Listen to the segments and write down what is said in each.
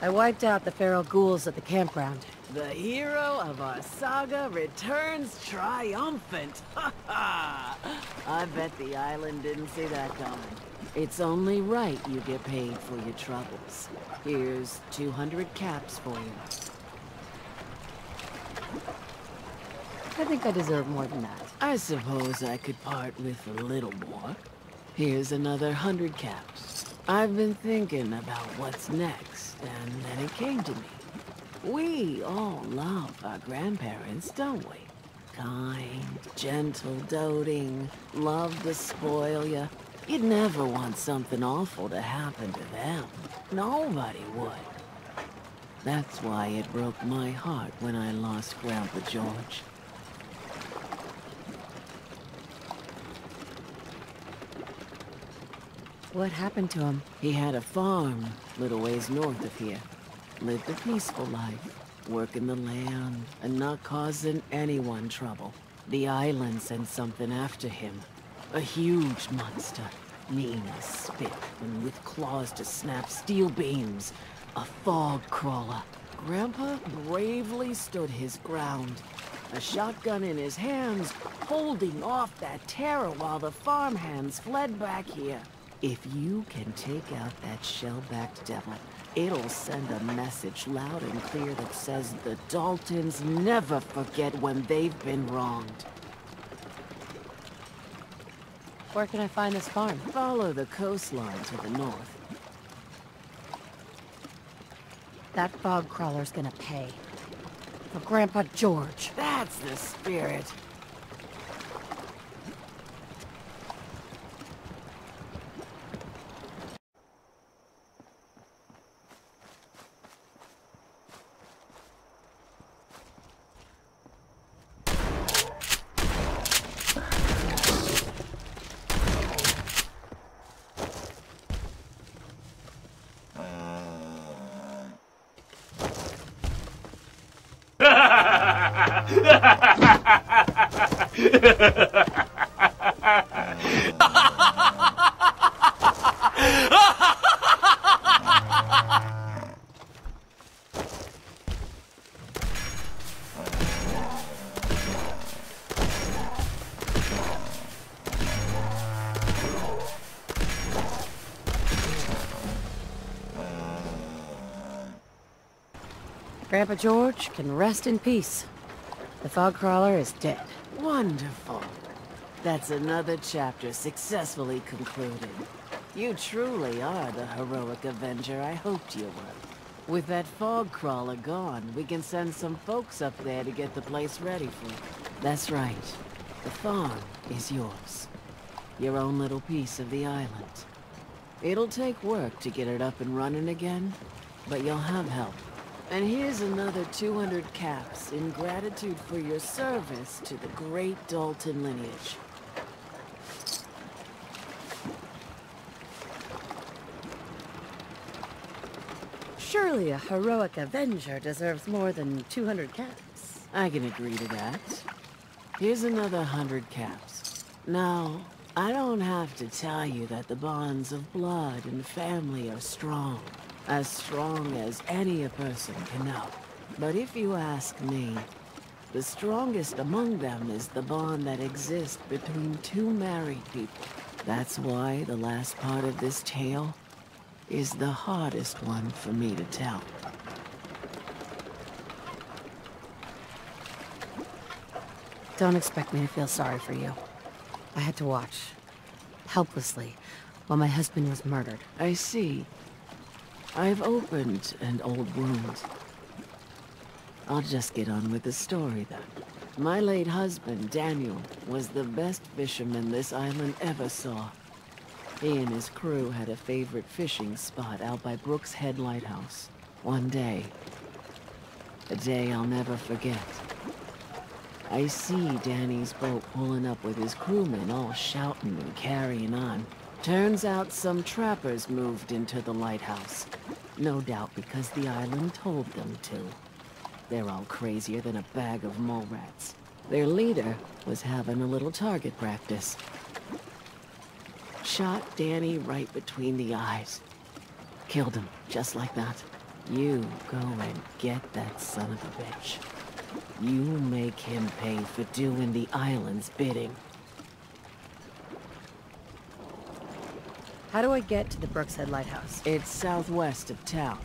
I wiped out the feral ghouls at the campground. The hero of our saga returns triumphant. Ha ha! I bet the island didn't see that coming. It's only right you get paid for your troubles. Here's 200 caps for you. I think I deserve more than that. I suppose I could part with a little more. Here's another 100 caps. I've been thinking about what's next, and then it came to me. We all love our grandparents, don't we? Kind, gentle, doting, love to spoil you. You'd never want something awful to happen to them. Nobody would. That's why it broke my heart when I lost Grandpa George. What happened to him? He had a farm, little ways north of here. Lived a peaceful life, working the land and not causing anyone trouble. The island sent something after him. A huge monster, mean as spit and with claws to snap steel beams. A fog crawler. Grandpa bravely stood his ground, a shotgun in his hands, holding off that terror while the farmhands fled back here. If you can take out that shell-backed devil, it'll send a message loud and clear that says the Daltons never forget when they've been wronged. Where can I find this farm? Follow the coastline to the north. That fog crawler's gonna pay. For Grandpa George. That's the spirit. Grandpa George can rest in peace. The fog crawler is dead. Wonderful. That's another chapter successfully concluded. You truly are the heroic avenger I hoped you were. With that fog crawler gone, we can send some folks up there to get the place ready for you. That's right. The farm is yours. Your own little piece of the island. It'll take work to get it up and running again, but you'll have help. And here's another 200 caps in gratitude for your service to the great Dalton lineage. Surely a heroic avenger deserves more than 200 caps. I can agree to that. Here's another 100 caps. Now, I don't have to tell you that the bonds of blood and family are strong. As strong as any a person can know. But if you ask me, the strongest among them is the bond that exists between two married people. That's why the last part of this tale is the hardest one for me to tell. Don't expect me to feel sorry for you. I had to watch, helplessly, while my husband was murdered. I see. I've opened an old wound. I'll just get on with the story then. My late husband, Daniel, was the best fisherman this island ever saw. He and his crew had a favorite fishing spot out by Brooks Head Lighthouse. One day, a day I'll never forget, I see Danny's boat pulling up with his crewmen all shouting and carrying on. Turns out some trappers moved into the lighthouse. No doubt because the island told them to. They're all crazier than a bag of mole rats. Their leader was having a little target practice. Shot Danny right between the eyes. Killed him, just like that. You go and get that son of a bitch. You make him pay for doing the island's bidding. How do I get to the Brookshead Lighthouse? It's southwest of town,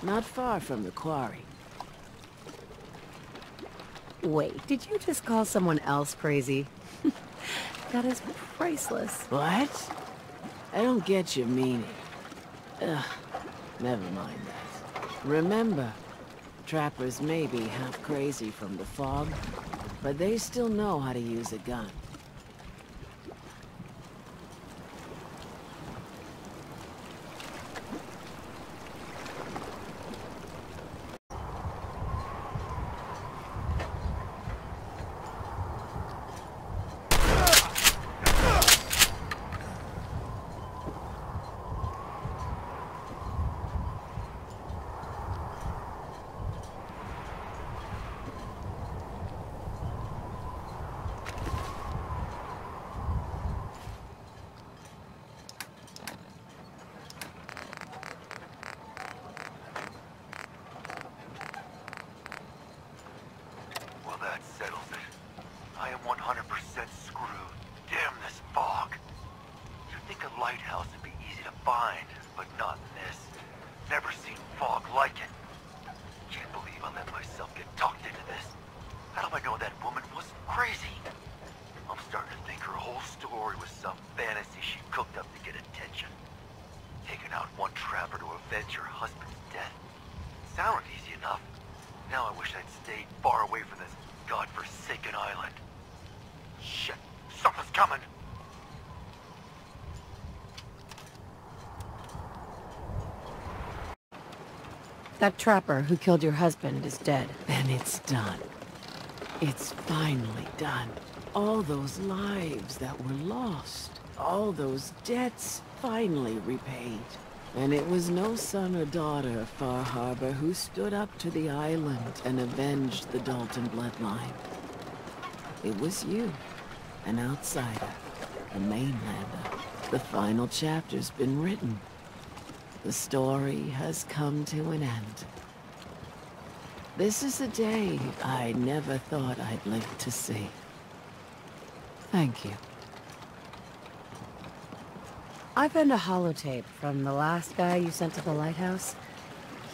not far from the quarry. Wait, did you just call someone else crazy? That is priceless. What? I don't get your meaning. Ugh, never mind that. Remember, trappers may be half crazy from the fog, but they still know how to use a gun. Lighthouse would be easy to find, but not in this. Never seen fog like it. Can't believe I let myself get talked into this. How do I know that woman wasn't crazy? I'm starting to think her whole story was some fantasy she cooked up to get attention. Taking out one trapper to avenge her husband's death. Sounded easy enough. Now I wish I'd stayed far away from this godforsaken island. Shit, something's coming! That trapper who killed your husband is dead. Then it's done. It's finally done. All those lives that were lost, all those debts finally repaid. And it was no son or daughter of Far Harbor who stood up to the island and avenged the Dalton bloodline. It was you, an outsider, a mainlander. The final chapter's been written. The story has come to an end. This is a day I never thought I'd live to see. Thank you. I found a holotape from the last guy you sent to the lighthouse.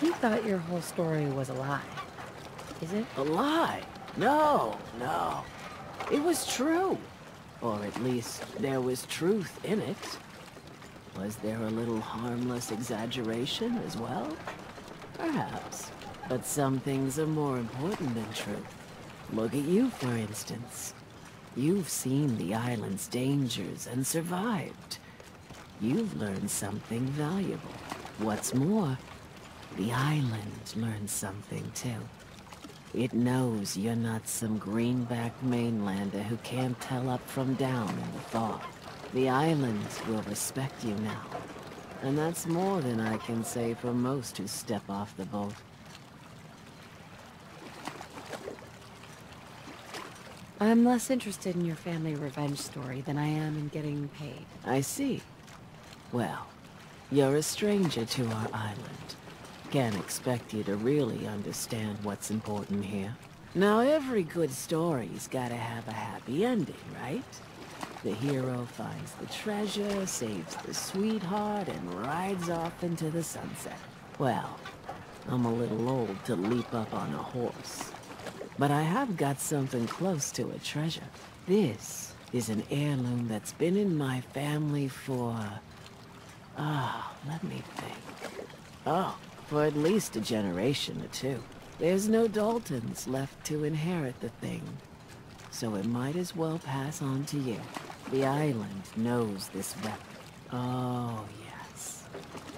He thought your whole story was a lie. Is it? A lie? No. It was true. Or at least there was truth in it. Was there a little harmless exaggeration as well? Perhaps. But some things are more important than truth. Look at you, for instance. You've seen the island's dangers and survived. You've learned something valuable. What's more, the island learned something too. It knows you're not some greenback mainlander who can't tell up from down in the fog. The island will respect you now. And that's more than I can say for most who step off the boat. I'm less interested in your family revenge story than I am in getting paid. I see. Well, you're a stranger to our island. Can't expect you to really understand what's important here. Now, every good story's gotta have a happy ending, right? The hero finds the treasure, saves the sweetheart, and rides off into the sunset. Well, I'm a little old to leap up on a horse. But I have got something close to a treasure. This is an heirloom that's been in my family for... let me think. For at least a generation or two. There's no Daltons left to inherit the thing. So it might as well pass on to you. The island knows this weapon. Oh, yes.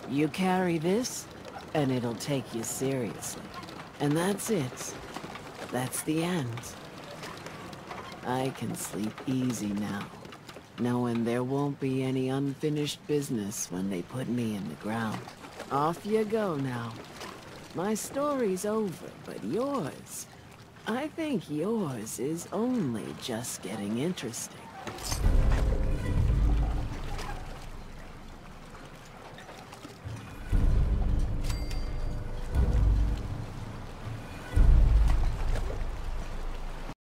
You carry this, and it'll take you seriously. And that's it. That's the end. I can sleep easy now, knowing there won't be any unfinished business when they put me in the ground. Off you go now. My story's over, but yours... I think yours is only just getting interesting.